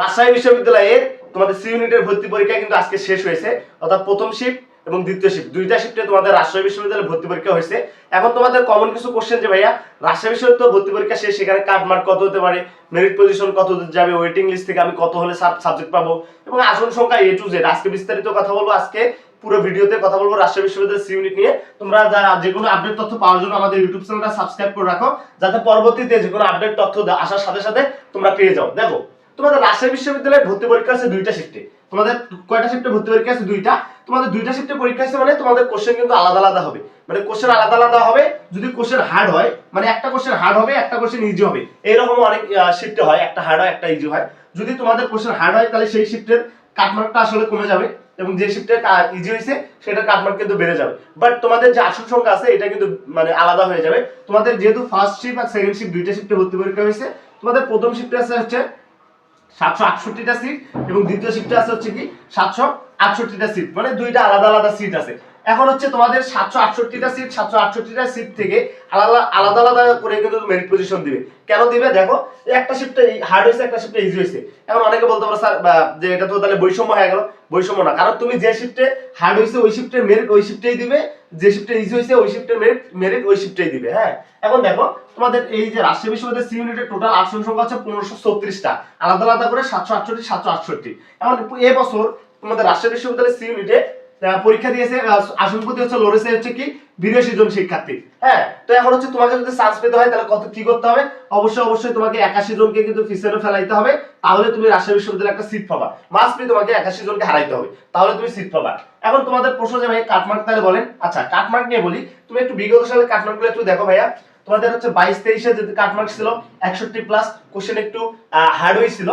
রাজশাহী বিশ্ববিদ্যালয়ের তোমাদের সি ইউনিটের ভর্তি পরীক্ষা কিন্তু আজকে শেষ হয়েছে, অর্থাৎ প্রথম শিফট এবং দ্বিতীয় শিফট দুইটা শিফটে তোমাদের রাজশাহী বিশ্ববিদ্যালয়ে ভর্তি পরীক্ষা হয়েছে। এখন তোমাদের কমন কিছু কোশ্চেন যে ভাইয়া রাজশাহী বিশ্ববিদ্যালয়ে ভর্তি পরীক্ষা শেষ, সেখানে কাট মার্ক কত হতে পারে, মেরিট পজিশন কত যাবে, ওয়েটিং লিস্ট থেকে আমি কত হলে সাবজেক্ট পাবো এবং আসন সংখ্যা এ টু জেড আজকে বিস্তারিত কথা বলবো। আজকে পুরো ভিডিওতে কথা বলবো রাজশাহী বিশ্ববিদ্যালয়ের সি ইউনিট নিয়ে। তোমরা যে কোনো আপডেট তথ্য পাওয়ার জন্য আমাদের ইউটিউব চ্যানেলটা সাবস্ক্রাইব করে রাখো, যাতে পরবর্তীতে যে কোনো আপডেট তথ্য আসার সাথে সাথে তোমরা পেয়ে যাও। দেখো তোমাদের রাজশাহী বিশ্ববিদ্যালয়ে ভর্তি পরীক্ষা আছে দুইটা শিফটে। তোমাদের কয়টা শিফটে ভর্তি পরীক্ষা আছে? দুইটা। তোমাদের দুইটা শিফটে পরীক্ষা আছে মানে তোমাদের কোশ্চেন কিন্তু আলাদা আলাদা হবে, মানে কোশ্চেন আলাদা আলাদা হবে। যদি কোশ্চেন হার্ড হয় মানে একটা কোশ্চেন হার্ড হবে, একটা কোশ্চেন ইজি হবে, এরকম অনেক শিফটে হয়, একটা হার্ড হয় একটা ইজি হয়। যদি তোমাদের কোশ্চেন হার্ড হয় তাহলে সেই শিফটের কাটমার্কটা আসলে কমে যাবে এবং যে শিফটে ইজি হয়েছে সেটা কাটমার্ক কিন্তু বেড়ে যাবে। বাট তোমাদের যে আসন সংখ্যা আছে এটা কিন্তু মানে আলাদা হয়ে যাবে। তোমাদের যেহেতু ফার্স্ট শিফট আর সেকেন্ড শিফট দুইটা শিফটে ভর্তি পরীক্ষা হয়েছে, তোমাদের প্রথম শিফটে আছে হচ্ছে 768টা সিট এবং দ্বিতীয় শিফটে আছে হচ্ছে কি 768টা সিট, মানে দুইটা আলাদা আলাদা সিট আছে। এখন হচ্ছে তোমাদের 768টা সিট, 768টা সিট থেকে আলাদা আলাদা আলাদা করে কিন্তু মেরিট পজিশন দিবে। কেন দিবে? দেখো একটা শিফটে হার্ড হয়েছে, একটা শিফটে ইজি হয়েছে। এখন অনেকে বলতে পারো স্যার যে এটা তো তাহলে বৈষম্য হয়ে গেল। বৈষম্য না, কারণ তুমি যে শিফটে হার্ড হয়েছে ওই শিফটের মেরিট ওই শিফটেই দিবে, যে শিফটে ইজি হয়েছে ওই শিফটের মেরিট ওই শিফটেই দিবে। হ্যাঁ, এখন দেখো তোমাদের এই যে রাজশাহী বিশ্ববিদ্যালয়ের সি ইউনিটের টোটাল আসন সংখ্যা হচ্ছে 1534টা, আলাদা আলাদা করে 768 768। এখন এই বছর তোমাদের রাজশাহী বিশ্ববিদ্যালয়ের সি ইউনিটে পরীক্ষা দিয়েছে আসনপতি হচ্ছে লড়েছে হচ্ছে কি 82 জন শিক্ষার্থী। হ্যাঁ, তো এখন হচ্ছে তোমাকে যদি চান্স পেতে হয় তাহলে কত কি করতে হবে? অবশ্যই তোমাকে 81 জনকে কিন্তু পিছনে ফেলাইতে হবে, তাহলে তুমি রাজশাহী বিশ্ববিদ্যালয়ে একটা সিট পাবা। মাস্ট বি তোমাকে 81 জনকে হারাইতে হবে, তাহলে তুমি সিট পাবা। এখন তোমাদের প্রশ্ন যে ভাই কাটমার্ক তাহলে বলেন। আচ্ছা, কাটমার্ক নিয়ে বলি। তুমি একটু বিগত সালের কাটমার্কগুলো একটু দেখো ভাইয়া। তোমাদের হচ্ছে 22-23 যে কাটমার্ক ছিল 61 প্লাস, কোশ্চেন একটু হার্ড হয়েছিল।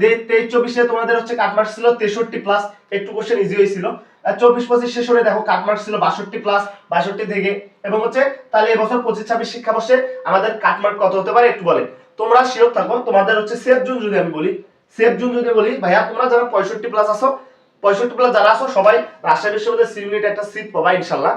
23-24 তোমাদের হচ্ছে কাটমার্ক ছিল 63 প্লাস, একটু কোশ্চেন ইজি হয়েছিল। 24-25 সেশনে দেখো কাটমার্ক ছিল 62 প্লাস, 62 থেকে। এবং হচ্ছে তাহলে এবছর 25-26 শিক্ষাবর্ষে আমাদের কাটমার্ক কত হতে পারে একটু বলেন। তোমরা শিওর থাকো, তোমাদের হচ্ছে সেফ জোন যদি আমি বলি, সেফ জোন যদি বলি ভাইয়া, তোমরা যারা 65 প্লাস আসো, 65 প্লাস যারা আসো সবাই রাজশাহী বিশ্ববিদ্যালয়ের সি ইউনিট একটা সিট পাবা ইনশাআল্লাহ।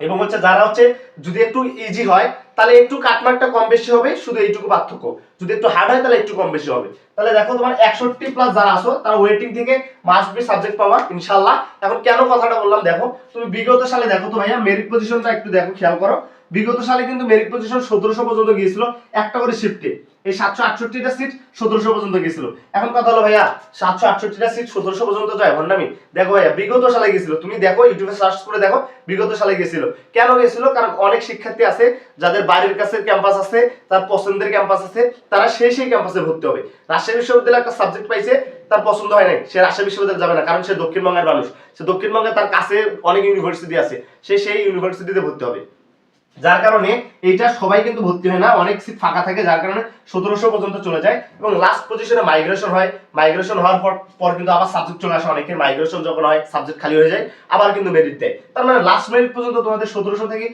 এবং হচ্ছে যারা হচ্ছে যদি একটু ইজি হয় তাহলে একটু কাটমার্কটা কম বেশি হবে, শুধু এইটুকু পার্থক্য। যদি একটু হার্ড হয় তাহলে একটু কম বেশি হবে। তাহলে দেখো তোমার 61 প্লাস যারা আসো তারা ওয়েটিং থেকে মাস্ট বি সাবজেক্ট পাওয়া ইনশাআল্লাহ। এখন কেন কথাটা বললাম দেখো, তুমি বিগত সালে দেখো তো ভাইয়া মেরিট পজিশনটা একটু দেখো, খেয়াল করো। বিগত সালে কিন্তু মেরিট পজিশন 1700 পর্যন্ত গিয়েছিল একটা করে শিফটে। এই 768টা সিট 1700 পর্যন্ত গিয়েছিল। এখন কথা হলো ভাইয়া 768টা সিট 1700 পর্যন্ত যায় ভন্ডামি? দেখো ভাইয়া বিগত সালে গিয়েছিল, তুমি দেখো ইউটিউবে সার্চ করে দেখো বিগত সালে গিয়েছিল। কেন গিয়েছিল? কারণ অনেক শিক্ষার্থী আছে যাদের বাড়ির কাছে ক্যাম্পাস আছে, তার পছন্দের ক্যাম্পাস আছে, তারা সেই ক্যাম্পাসে ভর্তি হবে। রাজশাহী বিশ্ববিদ্যালয়ে একটা সাবজেক্ট পাইছে, তার পছন্দ হয় নাই, সে রাজশাহী বিশ্ববিদ্যালয়ে যাবে না, কারণ সে দক্ষিণবঙ্গের মানুষ। সে দক্ষিণবঙ্গে তার কাছে অনেক ইউনিভার্সিটি আছে, সে সেই ইউনিভার্সিটিতে ভর্তি হবে। যার কারণে এইটা সবাই কিন্তু ভর্তি হয় না, অনেক সিট ফাঁকা থাকে, যার কারণে 1700 পর্যন্ত চলে যায় এবং লাস্ট পজিশনে মাইগ্রেশন হয়। মাইগ্রেশন হওয়ার পর কিন্তু আবার সাবজেক্ট চলে আসে অনেকের। মাইগ্রেশন যখন হয় সাবজেক্ট খালি হয়ে যায়, আবার কিন্তু মেরিট দেয়। তার মানে লাস্ট মেরিট পর্যন্ত তোমাদের 1700 থেকে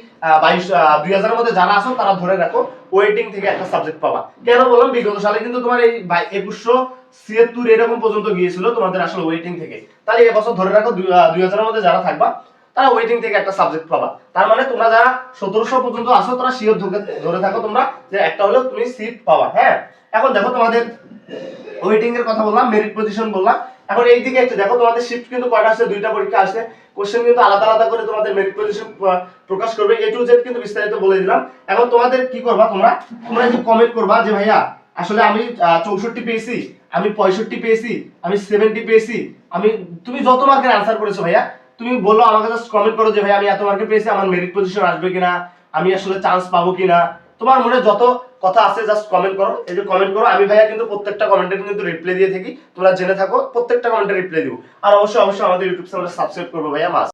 2000 এর মধ্যে যারা আসো তারা ধরে রাখো ওয়েটিং থেকে একটা সাবজেক্ট পাবা। কেন বললাম? বিগত সালে কিন্তু তোমার এই 2176 এরকম পর্যন্ত গিয়েছিল তোমাদের আসলে ওয়েটিং থেকে। তাহলে এবছর ধরে রাখো 2000 এর মধ্যে যারা থাকবা তারা ওয়েটিং থেকে একটা সাবজেক্ট পাবা। তার মানে তোমরা যারা 1700 পর্যন্ত আসো তারা শিওর ধরে থাকো তোমরা যে একটা হলেও তুমি সিট পাবা। হ্যাঁ, এখন দেখো তোমাদের ওয়েটিং এর কথা বললাম, মেরিট পজিশন বললাম। এখন এই দিকে একটু দেখো, তোমাদের শিফট কিন্তু কয়টা আসছে? দুইটা পরীক্ষা আসছে। কোশ্চেন কিন্তু আলাদা আলাদা করে তোমাদের মেরিট পজিশন প্রকাশ করবে, এ টু জেড কিন্তু বিস্তারিত বলে দিলাম। এখন তোমাদের কি করবা, তোমরা একটু কমেন্ট করবা যে ভাইয়া আসলে আমি 64 পেয়েছি, আমি 65 পেয়েছি, আমি 70 পেয়েছি, তুমি যত মার্কের আনসার করেছো ভাইয়া তুমি বললো আমাকে, জাস্ট কমেন্ট করো যে ভাই আমি এত মার্কে পেয়েছি, আমার মেরিট পজিশন আসবে কিনা, আমি আসলে চান্স পাবো কিনা। তোমার মনে যত কথা আছে জাস্ট কমেন্ট করো। এই যে কমেন্ট করো, আমি ভাইয়া কিন্তু প্রত্যেকটা কমেন্টের কিন্তু রিপ্লাই দিয়ে থাকি, তোমরা জেনে থাকো প্রত্যেকটা কমেন্টে রিপ্লাই দিব। আর অবশ্যই আমাদের ইউটিউব চ্যানেলটা সাবস্ক্রাইব করবো ভাইয়া মাস্ট।